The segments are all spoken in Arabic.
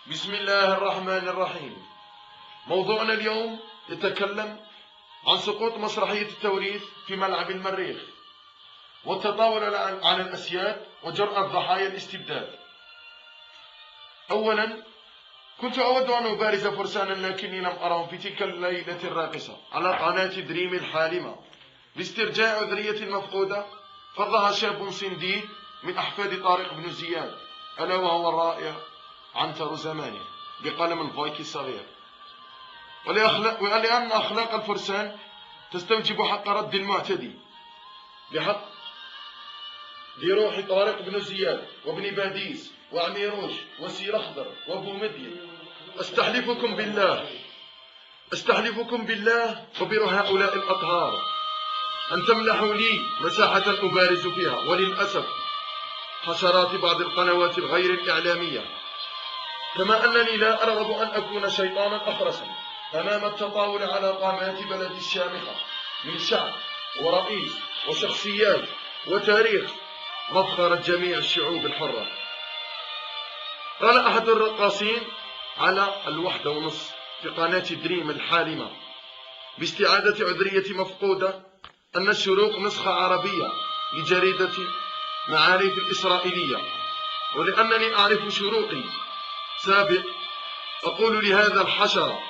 بسم الله الرحمن الرحيم. موضوعنا اليوم يتكلم عن سقوط مسرحية التوريث في ملعب المريخ، والتطاول على الأسياد وجرأة ضحايا الاستبداد. أولا، كنت أود أن أبارز فرسانا لكني لم أرهم في تلك الليلة الراقصة على قناة دريم الحالمة باسترجاع عذرية مفقودة فرضها شاب صندي من أحفاد طارق بن زياد، ألا وهو الرائع عنتر زمانه بقلم الفايكي الصغير. ولأن أخلاق الفرسان تستوجب حق رد المعتدي بحق بروح طارق بن زياد وابن باديس وعميروش وسير أخضر وابو مدين، أستحلفكم بالله وبروح هؤلاء الأطهار أن تمنحوا لي مساحة أبارز فيها، وللأسف حشرات بعض القنوات الغير الإعلامية، كما أنني لا أرغب أن أكون شيطانا أخرسا أمام التطاول على قامات بلد الشامخة من شعب ورئيس وشخصيات وتاريخ مفخرة جميع الشعوب الحرة. قال أحد الرقاصين على 1:30 في قناة دريم الحالمة باستعادة عذرية مفقودة أن الشروق نسخة عربية لجريدة معارف الإسرائيلية، ولأنني أعرف شروقي سابق أقول لهذا الحشرة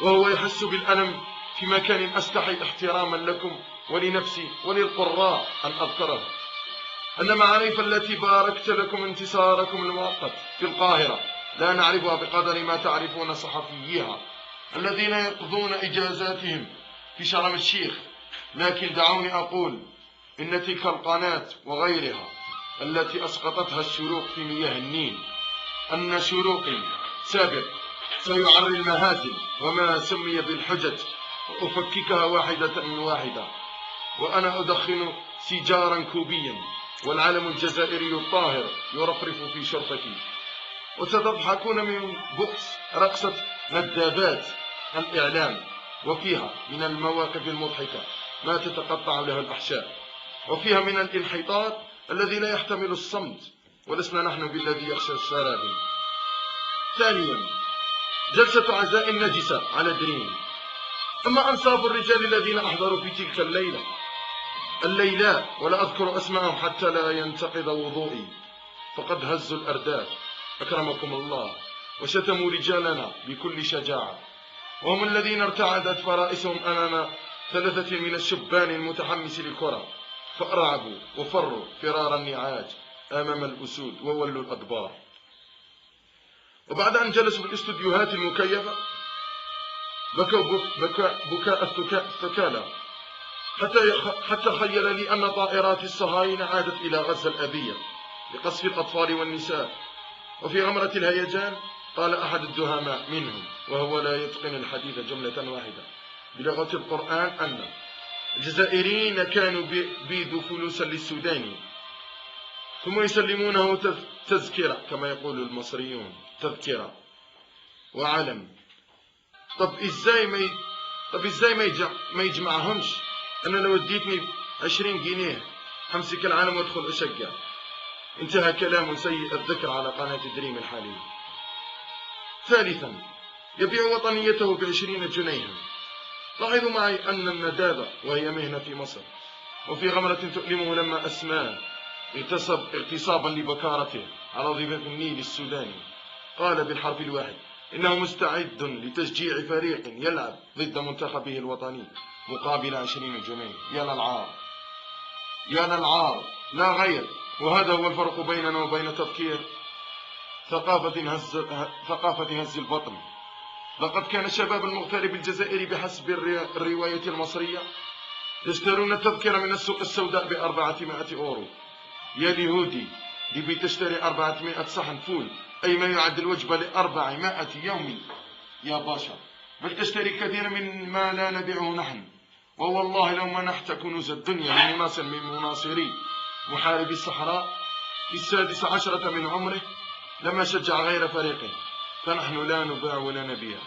وهو يحس بالألم في مكان أستحي احتراما لكم ولنفسي وللقراء أن أذكره أن معارف التي باركت لكم انتصاركم المؤقت في القاهرة لا نعرفها بقدر ما تعرفون صحفييها الذين يقضون إجازاتهم في شرم الشيخ. لكن دعوني أقول إن تلك القناة وغيرها التي أسقطتها الشروق في مياه النيل أن شروقي سابق سيعري المهازل وما سمي بالحجج وأفككها واحدة من واحدة، وأنا أدخن سيجارا كوبيا والعلم الجزائري الطاهر يرفرف في شرفتي، وستضحكون من بؤس رقصة ندابات الإعلام، وفيها من المواقف المضحكة ما تتقطع له الأحشاء، وفيها من الانحطاط الذي لا يحتمل الصمت، ولسنا نحن بالذي يخشى السراهم. ثانيا، جلسة عزاء نجسة على دريم. أما أنصاف الرجال الذين أحضروا في تلك الليلة ولا أذكر أسماءهم حتى لا ينتقض وضوئي، فقد هزوا الأرداف أكرمكم الله وشتموا رجالنا بكل شجاعة، وهم الذين ارتعدت فرائسهم أمام 3 من الشبان المتحمس للكرة، فأرعبوا وفروا فرار النعاج أمام الأسود وولوا الأدبار. وبعد أن جلسوا في الاستوديوهات المكيفة بكوا بكاء الثكالى حتى خيل لي أن طائرات الصهاينة عادت إلى غزة الأبية لقصف الأطفال والنساء. وفي غمرة الهيجان قال أحد الدهماء منهم وهو لا يتقن الحديث جملة واحدة بلغة القرآن أن الجزائريين كانوا بيدوا فلوسا للسوداني ثم يسلمونه تذكرة كما يقول المصريون، تذكرة وعلم. طب ازاي ما يجمعهمش؟ انا لو اديتني 20 جنيه همسك العالم وادخل اشجع. انتهى كلام سيء الذكر على قناة دريم الحالية. ثالثا، يبيع وطنيته ب20 جنيها. لاحظوا معي أن الندابة وهي مهنة في مصر، وفي غمرة تؤلمه لما أسماه اغتصابا لبكارته على ضفاف النيل السوداني قال بالحرف الواحد إنه مستعد لتشجيع فريق يلعب ضد منتخبه الوطني مقابل 20 جنيه. يا للعار لا غير. وهذا هو الفرق بيننا وبين تفكير ثقافة هز البطن. لقد كان الشباب المغترب الجزائري بحسب الرواية المصرية يشترون التذكرة من السوق السوداء ب400 أورو. يا اليهودي دي بتشتري 400 صحن فول، أي ما يعدل وجبة ل400 يومي يا باشا، بل تشتري كثيرا من ما لا نبيعه نحن. ووالله لو منحت كنوز الدنيا لمناصر من مناصري محاربي الصحراء في 16 من عمره لما شجع غير فريقه، فنحن لا نباع ولا نبيع.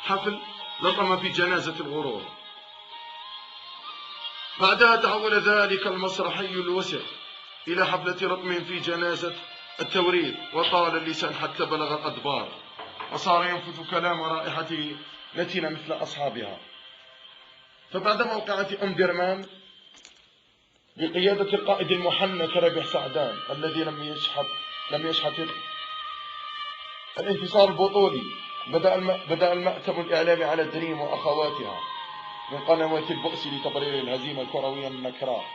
حفل لطم في جنازة الغرور. بعدها تحول ذلك المسرحي الوسخ إلى حفلة رطم في جنازة التوريد، وطال اللسان حتى بلغ الأدبار، وصار ينفث كلام رائحته نتن مثل أصحابها. فبعد موقعة أم درمان بقيادة القائد المحنك ربيع سعدان الذي لم يشحت الانتصار البطولي، بدأ المأتم الإعلامي على دريم وأخواتها من قنوات البؤس لتبرير الهزيمة الكروية النكراء،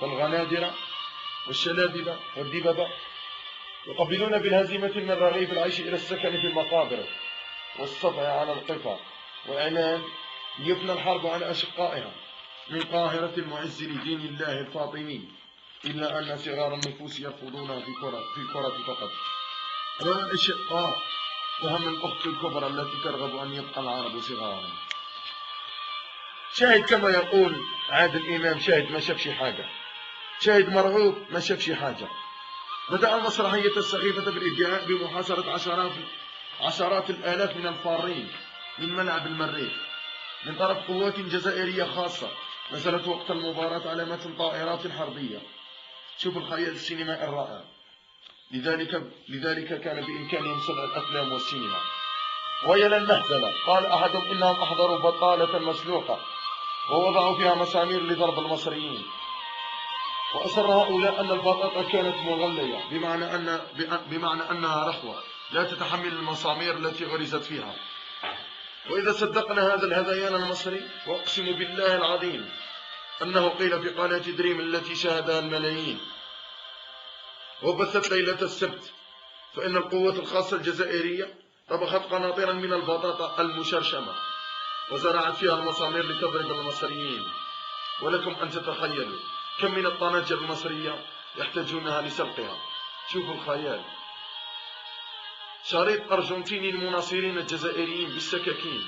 فالغنادرة والشلاببة والدببة يقبلون بالهزيمة من رغيف العيش إلى السكن في المقابر والسطع على القفا، وإعلان يفنى الحرب على أشقائها من قاهرة المعز لدين الله الفاطمي، إلا أن صغار النفوس يرفضونها في الكرة فقط. والأشقاء وهم الأخت الكبرى التي ترغب أن يبقى العرب صغارا. شاهد كما يقول عادل إمام، شاهد ما شافش حاجة، شاهد مرعوب ما شافش حاجة. بدأ المسرحية السخيفة بالادعاء بمحاصرة عشرات الآلاف من الفارين من ملعب المريخ من طرف قوات جزائرية خاصة نزلت وقت المباراة على متن طائرات حربية. شوف الخيال السينمائي الرائع. لذلك كان بإمكانهم صنع الأفلام والسينما. ويا للمهزلة، قال أحدهم إنهم أحضروا بطالة مسلوقة ووضعوا فيها مسامير لضرب المصريين، وأصر هؤلاء أن البطاطا كانت مغلية، بمعنى أنها رخوة لا تتحمل المسامير التي غرزت فيها. وإذا صدقنا هذا الهذيان المصري، وأقسم بالله العظيم أنه قيل في قناة دريم التي شاهدها الملايين وبثت ليلة السبت، فإن القوات الخاصة الجزائرية طبخت قناطيرا من البطاطا المشرشمة وزرعت فيها المسامير لتضرب المصريين. ولكم أن تتخيلوا كم من الطناجر المصرية يحتاجونها لسلقها. شوفوا الخيال. شريط أرجنتيني المناصرين الجزائريين بالسكاكين.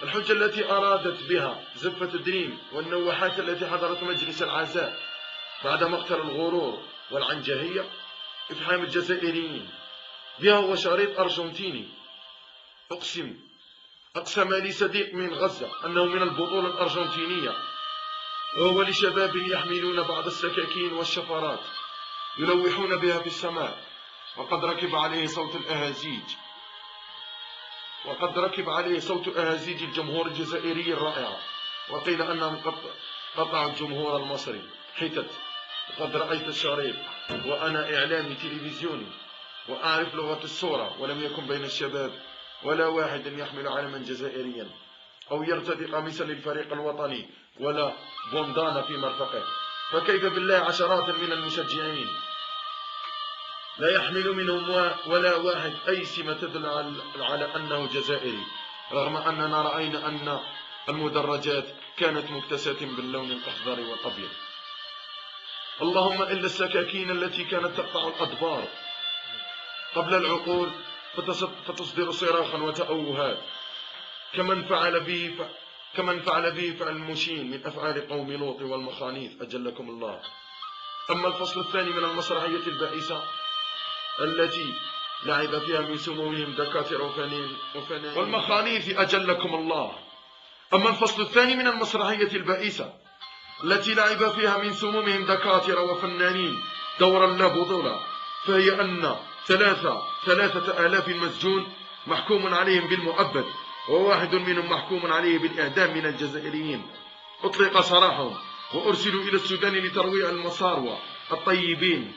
الحجة التي أرادت بها زفة دريم والنواحات التي حضرت مجلس العزاء بعد مقتل الغرور والعنجهية إفحام الجزائريين بها هو شريط أرجنتيني. أقسم لي صديق من غزة أنه من البطولة الأرجنتينية، وهو لشباب يحملون بعض السكاكين والشفرات يلوحون بها في السماء، وقد ركب عليه صوت أهازيج الجمهور الجزائري الرائعة. وقيل أنهم قطعوا الجمهور المصري حتت. وقد رأيت الشريط وأنا إعلامي تلفزيوني وأعرف لغة الصورة، ولم يكن بين الشباب ولا واحد يحمل علما جزائريا أو يرتدي قميصا للفريق الوطني ولا بوندانا في مرفقه. فكيف بالله عشرات من المشجعين لا يحمل منهم ولا واحد أي سمة تدل على أنه جزائري، رغم أننا رأينا أن المدرجات كانت مكتساة باللون الأخضر والأبيض. اللهم إلا السكاكين التي كانت تقطع الأدبار قبل العقول فتصدر صراخا وتأوهات، كمن فعل به فعل المشين من أفعال قوم لوط والمخانيث أجلكم الله. أما الفصل الثاني من المسرحية البائسة التي لعب فيها من سمومهم دكاترة وفنانين والمخانيث أجلكم الله. أما الفصل الثاني من المسرحية البائسة التي لعب فيها من سمومهم دكاترة وفنانين دورا لا بطولة، فهي أن 3,000 مسجون محكوم عليهم بالمؤبد، وواحد منهم محكوم عليه بالإعدام من الجزائريين أطلق سراحهم وأرسلوا إلى السودان لترويع المصاروة الطيبين.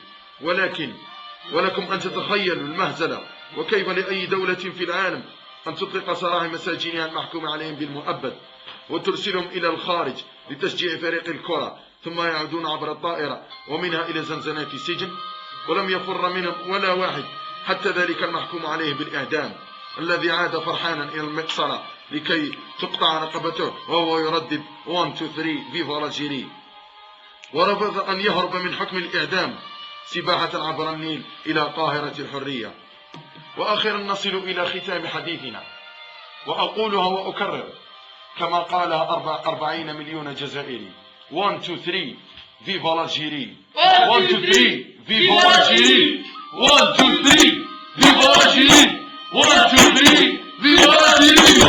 ولكم أن تتخيلوا المهزلة، وكيف لأي دولة في العالم أن تطلق سراح مساجينها المحكوم عليهم بالمؤبد وترسلهم إلى الخارج لتشجيع فريق الكرة، ثم يعودون عبر الطائرة ومنها إلى زنزانات السجن، ولم يفر منهم ولا واحد، حتى ذلك المحكوم عليه بالإعدام الذي عاد فرحانا إلى المقصلة لكي تقطع رقبته وهو يردد 1 2 3 فيفا الجيري، ورفض أن يهرب من حكم الإعدام سباحة عبر النيل إلى قاهرة الحرية. وأخيرا نصل إلى ختام حديثنا، وأقولها وأكرر كما قالها 40 مليون جزائري: 1 2 3 فيفا الجيري، 1 2 3 فيفا الجيري، 1 2 3 فيفا الجيري، 1 2 3 فيفا الجيري.